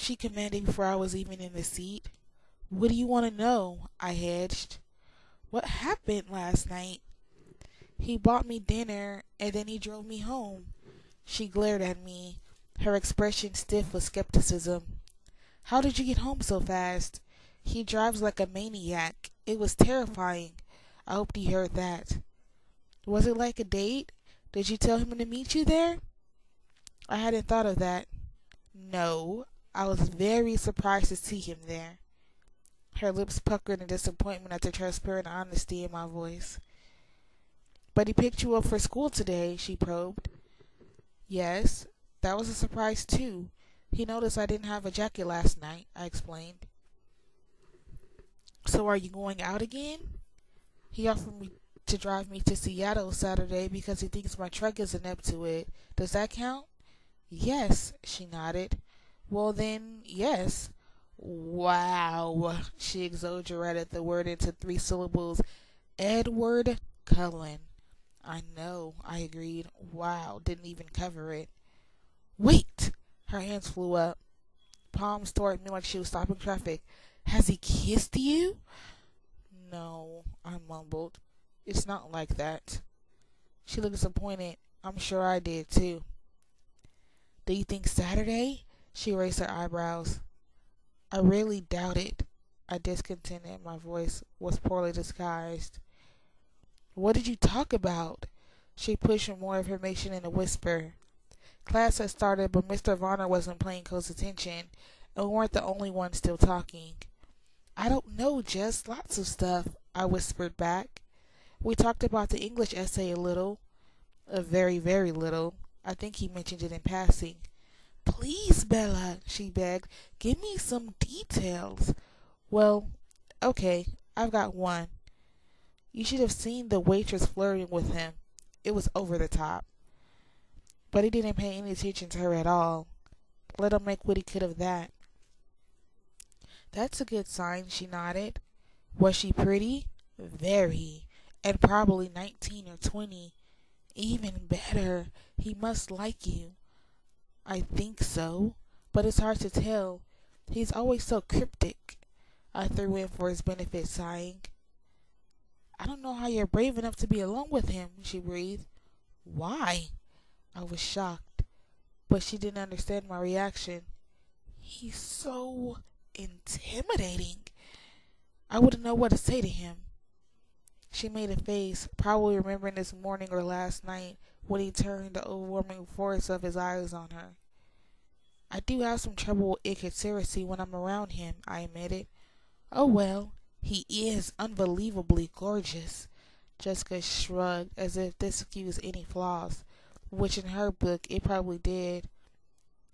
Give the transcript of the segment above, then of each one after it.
she commanded before I was even in the seat. What do you want to know? I hedged. What happened last night? He bought me dinner and then he drove me home. She glared at me, her expression stiff with skepticism. How did you get home so fast? He drives like a maniac. It was terrifying. I hoped he heard that. Was it like a date? Did you tell him to meet you there? I hadn't thought of that. No, I was very surprised to see him there. Her lips puckered in disappointment at the transparent honesty in my voice. But he picked you up for school today, she probed. Yes, that was a surprise too. He noticed I didn't have a jacket last night, I explained. So are you going out again? He offered me to drive me to Seattle Saturday because he thinks my truck isn't up to it. Does that count? Yes, she nodded. Well then, yes. Wow, she exaggerated the word into 3 syllables. Edward Cullen. I know, I agreed. Wow, didn't even cover it. Wait! Her hands flew up. Palms tore at me like she was stopping traffic. Has he kissed you? No, I mumbled. It's not like that. She looked disappointed. I'm sure I did too. Do you think Saturday? She raised her eyebrows. I really doubt it. I discontented. My voice was poorly disguised. What did you talk about? She pushed for more information in a whisper. Class had started, but Mr. Varner wasn't paying close attention, and we weren't the only ones still talking. I don't know, Jess. Lots of stuff, I whispered back. We talked about the English essay a little. A very, very little. I think he mentioned it in passing. Please, Bella, she begged. Give me some details. Well, okay, I've got one. You should have seen the waitress flirting with him. It was over the top. But he didn't pay any attention to her at all. Let him make what he could of that. That's a good sign, she nodded. Was she pretty? Very. And probably 19 or 20. Even better. He must like you. I think so. But it's hard to tell. He's always so cryptic. I threw in for his benefit, sighing. I don't know how you're brave enough to be alone with him, she breathed. Why? I was shocked, but she didn't understand my reaction. He's so intimidating. I wouldn't know what to say to him. She made a face, probably remembering this morning or last night when he turned the overwhelming force of his eyes on her. I do have some trouble with inconsistency when I'm around him, I admitted. Oh well, he is unbelievably gorgeous. Jessica shrugged as if this excused any flaws, which in her book it probably did.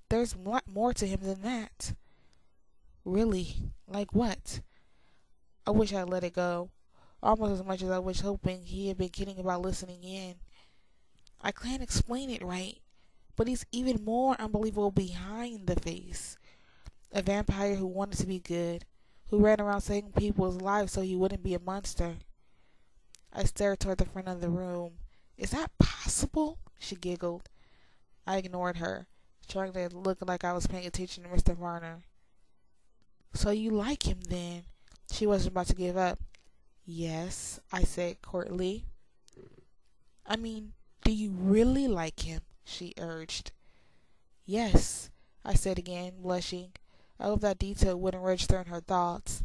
There's a lot more to him than that. Really? Like what? I wish I'd let it go. Almost as much as I was hoping he had been kidding about listening in. I can't explain it right, but he's even more unbelievable behind the face. A vampire who wanted to be good, who ran around saving people's lives so he wouldn't be a monster. I stared toward the front of the room. Is that possible? She giggled. I ignored her, trying to look like I was paying attention to Mr. Varner. So you like him then? She wasn't about to give up. Yes, I said courtly. I mean, do you really like him? She urged. Yes, I said again, blushing. I hope that detail wouldn't register in her thoughts.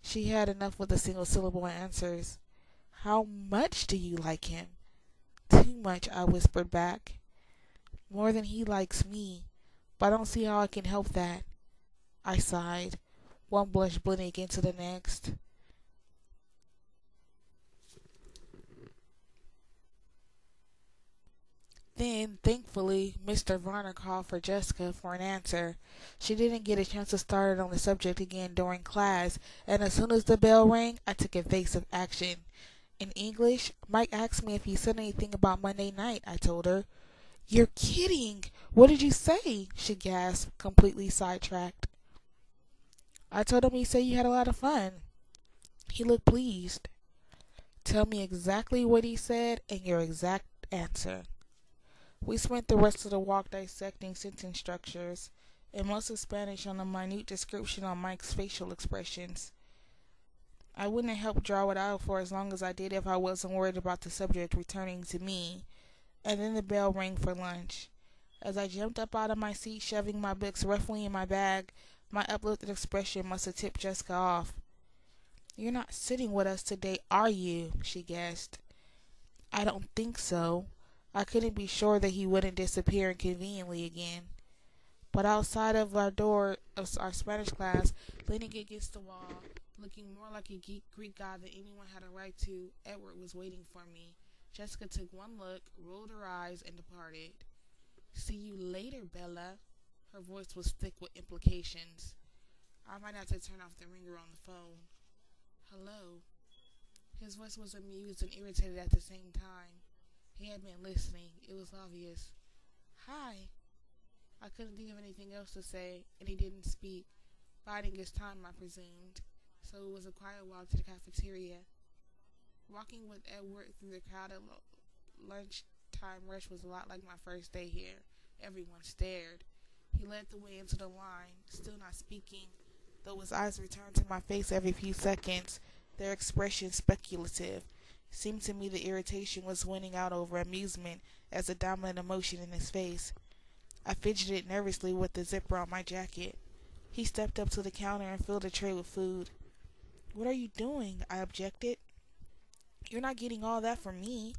She had enough with a single syllable answers. How much do you like him? Too much, I whispered back. More than he likes me, but I don't see how I can help that. I sighed, one blush blending into the next. Then, thankfully, Mr. Varner called for Jessica for an answer. She didn't get a chance to start on the subject again during class, and as soon as the bell rang, I took evasive action. In English, Mike asked me if he said anything about Monday night, I told her. You're kidding! What did you say? She gasped, completely sidetracked. I told him he said you had a lot of fun. He looked pleased. Tell me exactly what he said and your exact answer. We spent the rest of the walk dissecting sentence structures. and most of Spanish on a minute description on Mike's facial expressions. I wouldn't have helped draw it out for as long as I did if I wasn't worried about the subject returning to me. And then the bell rang for lunch. As I jumped up out of my seat, shoving my books roughly in my bag, my uplifted expression must have tipped Jessica off. "You're not sitting with us today, are you?" she gasped. "I don't think so." I couldn't be sure that he wouldn't disappear inconveniently again. But outside of our door of our Spanish class, leaning against the wall, looking more like a Greek god than anyone had a right to, Edward was waiting for me. Jessica took one look, rolled her eyes, and departed. "See you later, Bella." Her voice was thick with implications. I might have to turn off the ringer on the phone. "Hello." His voice was amused and irritated at the same time. He had been listening. It was obvious. "Hi." I couldn't think of anything else to say, and he didn't speak, biding his time, I presumed. So it was a quiet walk to the cafeteria. Walking with Edward through the crowded lunchtime rush was a lot like my first day here. Everyone stared. He led the way into the line, still not speaking, though his eyes returned to my face every few seconds, their expression speculative. It seemed to me the irritation was winning out over amusement as the dominant emotion in his face. I fidgeted nervously with the zipper on my jacket. He stepped up to the counter and filled a tray with food. "What are you doing?" I objected. "You're not getting all that for me."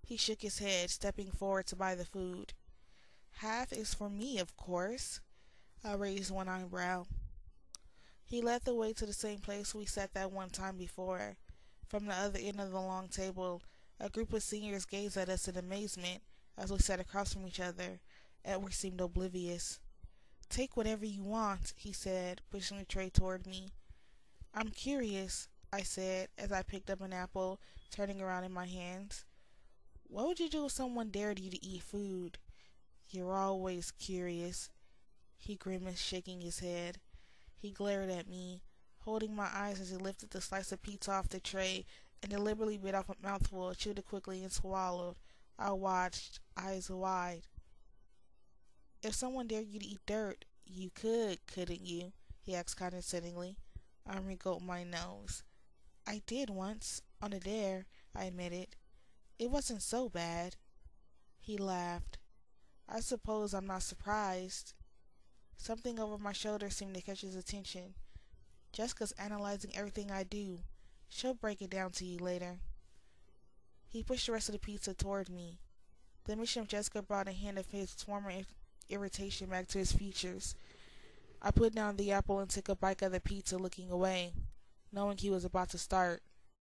He shook his head, stepping forward to buy the food. "Half is for me, of course." I raised one eyebrow. He led the way to the same place we sat that one time before. From the other end of the long table, a group of seniors gazed at us in amazement as we sat across from each other. Edward seemed oblivious. "Take whatever you want," he said, pushing the tray toward me. "I'm curious," I said, as I picked up an apple, turning around in my hands. "What would you do if someone dared you to eat food?" "You're always curious," he grimaced, shaking his head. He glared at me, holding my eyes as he lifted the slice of pizza off the tray and deliberately bit off a mouthful, chewed it quickly, and swallowed. I watched, eyes wide. "If someone dared you to eat dirt, you could, couldn't you?" he asked condescendingly. I wrinkled my nose. "I did once, on a dare," I admitted. "It wasn't so bad." He laughed. "I suppose I'm not surprised." Something over my shoulder seemed to catch his attention. "Jessica's analyzing everything I do. She'll break it down to you later." He pushed the rest of the pizza toward me. The mention of Jessica brought a hint of his former irritation back to his features. I put down the apple and took a bite of the pizza, looking away, knowing he was about to start.